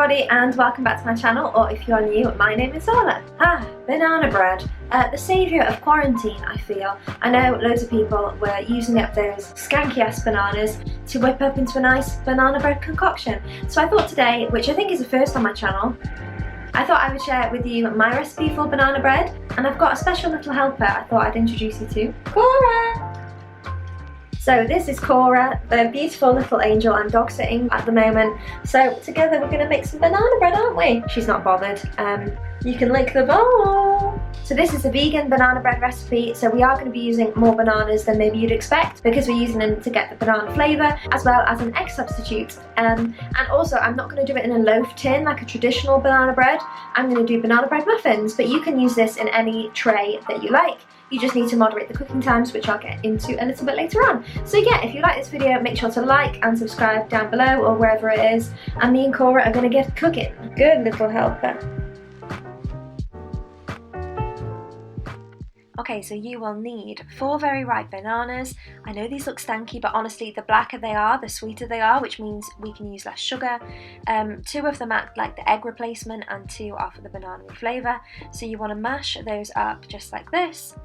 everybody and welcome back to my channel, or if you're new, my name is Orlagh. Banana bread. The saviour of quarantine, I feel. I know loads of people were using up those skanky ass bananas to whip up into a nice banana bread concoction. So I thought today, which I think is the first on my channel, I thought I would share with you my recipe for banana bread, and I've got a special little helper I thought I'd introduce you to, Cora! So this is Cora, the beautiful little angel I'm dog sitting at the moment. So together we're going to make some banana bread, aren't we? She's not bothered. You can lick the bowl. So this is a vegan banana bread recipe, so we are going to be using more bananas than maybe you'd expect because we're using them to get the banana flavour as well as an egg substitute. And also I'm not going to do it in a loaf tin like a traditional banana bread. I'm going to do banana bread muffins, but you can use this in any tray that you like. You just need to moderate the cooking times, which I'll get into a little bit later on. So yeah, if you like this video, make sure to like and subscribe down below or wherever it is. And me and Cora are going to get cooking. Good little helper. Okay, so you will need 4 very ripe bananas. I know these look stanky, but honestly, the blacker they are, the sweeter they are, which means we can use less sugar. 2 of them act like the egg replacement and 2 are for the banana flavour. So you want to mash those up just like this.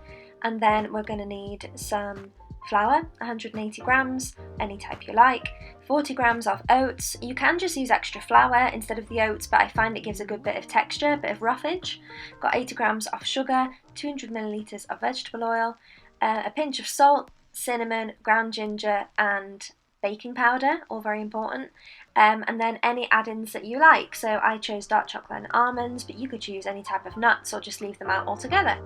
And then we're going to need some flour, 180 grams, any type you like, 40 grams of oats. You can just use extra flour instead of the oats, but I find it gives a good bit of texture, a bit of roughage. Got 80 grams of sugar, 200 millilitres of vegetable oil, a pinch of salt, cinnamon, ground ginger and baking powder, all very important. And then any add-ins that you like. So I chose dark chocolate and almonds, but you could choose any type of nuts or just leave them out altogether.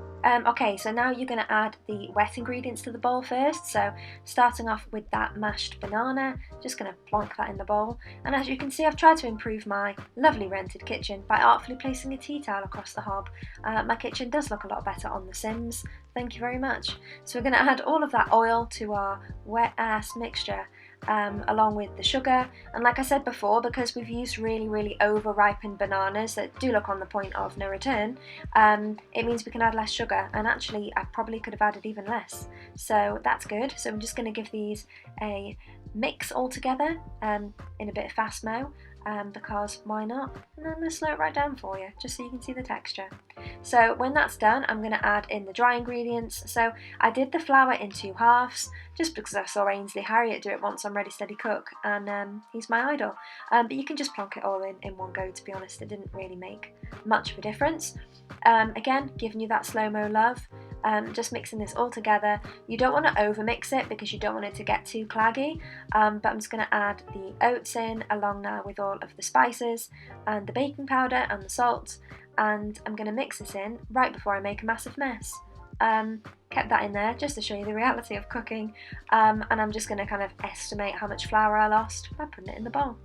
Okay, so now you're going to add the wet ingredients to the bowl first. So starting off with that mashed banana, just going to plonk that in the bowl. And as you can see, I've tried to improve my lovely rented kitchen by artfully placing a tea towel across the hob. My kitchen does look a lot better on the Sims. Thank you very much. So we're going to add all of that oil to our wet ass mixture. Along with the sugar, and like I said before, because we've used really over-ripened bananas that do look on the point of no return, it means we can add less sugar, and actually I probably could have added even less, so that's good. So I'm just going to give these a mix all together in a bit of fast mo, because why not? And I'm going to slow it right down for you just so you can see the texture. So when that's done, I'm going to add in the dry ingredients. So I did the flour in 2 halves just because I saw Ainsley Harriet do it once on Ready Steady Cook, and he's my idol. But you can just plonk it all in one go, to be honest. It didn't really make much of a difference. Again, giving you that slow-mo love. Just mixing this all together. You don't want to over mix it because you don't want it to get too claggy, but I'm just going to add the oats in along now with all of the spices and the baking powder and the salt, and I'm going to mix this in right before I make a massive mess. Kept that in there just to show you the reality of cooking, and I'm just going to kind of estimate how much flour I lost by putting it in the bowl.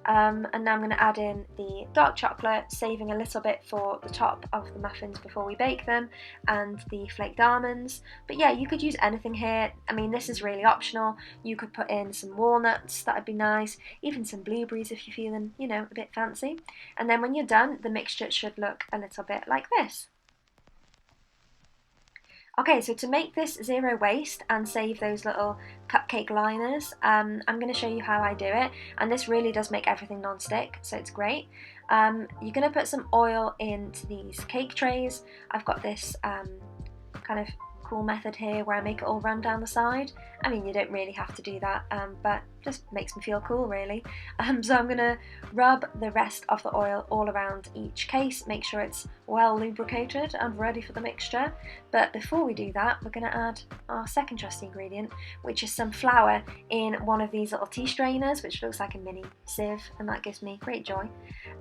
And now I'm going to add in the dark chocolate, saving a little bit for the top of the muffins before we bake them, and the flaked almonds. But yeah, you could use anything here. I mean, this is really optional. You could put in some walnuts, that would be nice, even some blueberries if you're feeling, you know, a bit fancy. And then when you're done, the mixture should look a little bit like this. Okay, so to make this zero waste and save those little cupcake liners, I'm going to show you how I do it, and this really does make everything non-stick, so it's great. You're going to put some oil into these cake trays. I've got this kind of cool method here where I make it all run down the side. I mean, you don't really have to do that, but just makes me feel cool, really. So I'm going to rub the rest of the oil all around each case, make sure it's well lubricated and ready for the mixture. But before we do that, we're going to add our second trusty ingredient, which is some flour in one of these little tea strainers, which looks like a mini sieve, and that gives me great joy.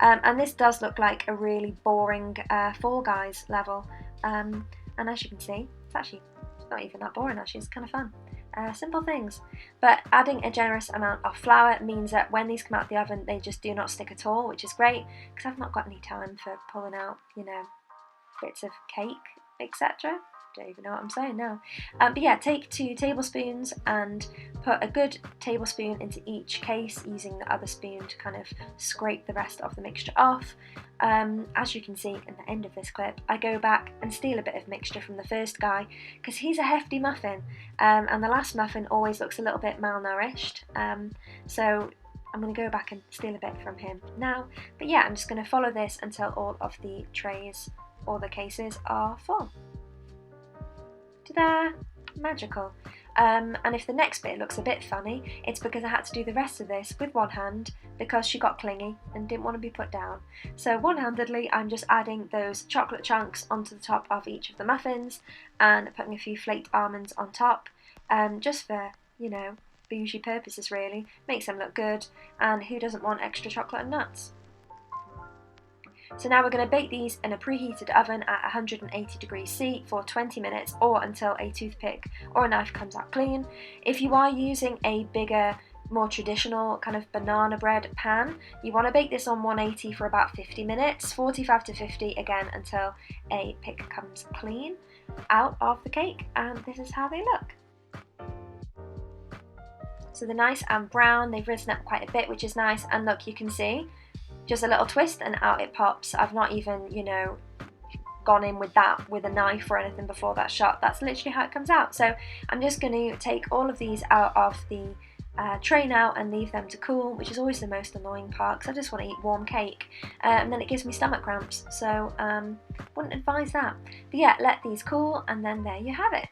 And this does look like a really boring Fall Guys level, and as you can see, it's not even that boring actually, it's kind of fun. Simple things, but adding a generous amount of flour means that when these come out of the oven, they just do not stick at all, which is great because I've not got any time for pulling out, you know, bits of cake, etc. Don't even know what I'm saying now. But yeah, take 2 tablespoons and put a good tablespoon into each case, using the other spoon to kind of scrape the rest of the mixture off. As you can see in the end of this clip, I go back and steal a bit of mixture from the first guy because he's a hefty muffin, and the last muffin always looks a little bit malnourished. So I'm going to go back and steal a bit from him now. But yeah, I'm just going to follow this until all of the trays or the cases are full. Ta-da! Magical. And if the next bit looks a bit funny, it's because I had to do the rest of this with one hand because she got clingy and didn't want to be put down. So one-handedly, I'm just adding those chocolate chunks onto the top of each of the muffins and putting a few flaked almonds on top, just for, you know, bougie purposes really. Makes them look good, and who doesn't want extra chocolate and nuts? So now we're going to bake these in a preheated oven at 180 degrees C for 20 minutes or until a toothpick or a knife comes out clean. If you are using a bigger, more traditional kind of banana bread pan, you want to bake this on 180 for about 50 minutes, 45 to 50 again until a pick comes clean out of the cake, and this is how they look. So they're nice and brown, they've risen up quite a bit, which is nice, and look, you can see just a little twist and out it pops. I've not even, you know, gone in with that with a knife or anything before that shot. That's literally how it comes out. So I'm just going to take all of these out of the tray now and leave them to cool, which is always the most annoying part because I just want to eat warm cake and then it gives me stomach cramps. So wouldn't advise that. But yeah, let these cool and then there you have it.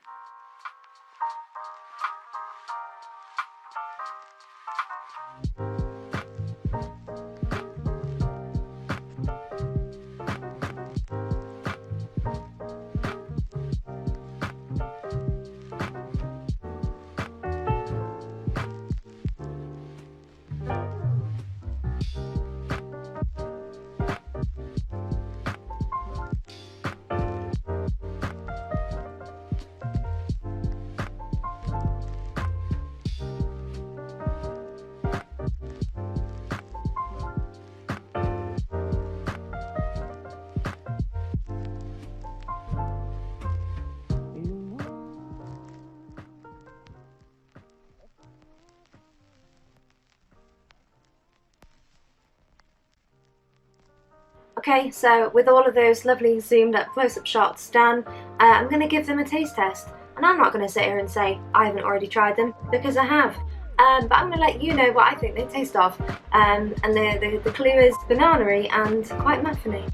Okay, so with all of those lovely zoomed up close-up shots done, I'm going to give them a taste test. And I'm not going to sit here and say I haven't already tried them, because I have. But I'm going to let you know what I think they taste of. And the clue is banana-y and quite muffiny.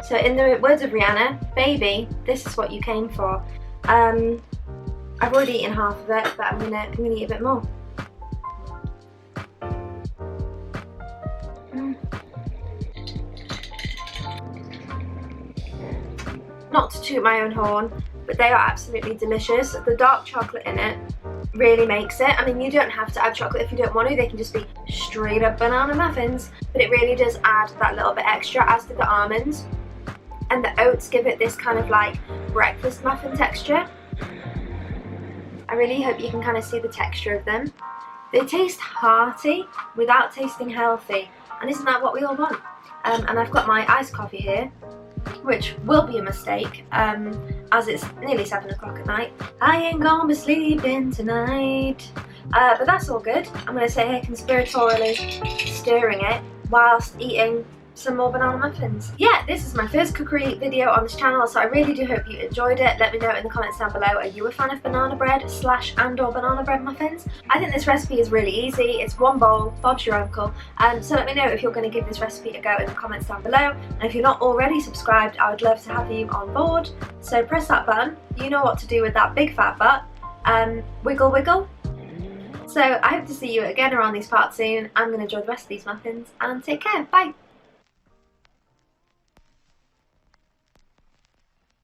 So in the words of Rihanna, baby, this is what you came for. I've already eaten half of it, but I'm gonna eat a bit more. Not to toot my own horn, but they are absolutely delicious. The dark chocolate in it really makes it. I mean, you don't have to add chocolate if you don't want to. They can just be straight up banana muffins, but it really does add that little bit extra, as do the almonds. And the oats give it this kind of like breakfast muffin texture. I really hope you can kind of see the texture of them. They taste hearty without tasting healthy, and isn't that what we all want? And I've got my iced coffee here, which will be a mistake, as it's nearly 7 o'clock at night. I ain't gonna be sleeping tonight. But that's all good. I'm gonna sit here conspiratorially stirring it whilst eating some more banana muffins. Yeah, this is my first cookery video on this channel, so I really do hope you enjoyed it. Let me know in the comments down below, are you a fan of banana bread / and/or banana bread muffins? I think this recipe is really easy. It's one bowl, Bob's your uncle. So let me know if you're going to give this recipe a go in the comments down below. And if you're not already subscribed, I would love to have you on board. So press that button. You know what to do with that big fat butt. Wiggle wiggle. So I hope to see you again around these parts soon. I'm going to enjoy the rest of these muffins and take care. Bye.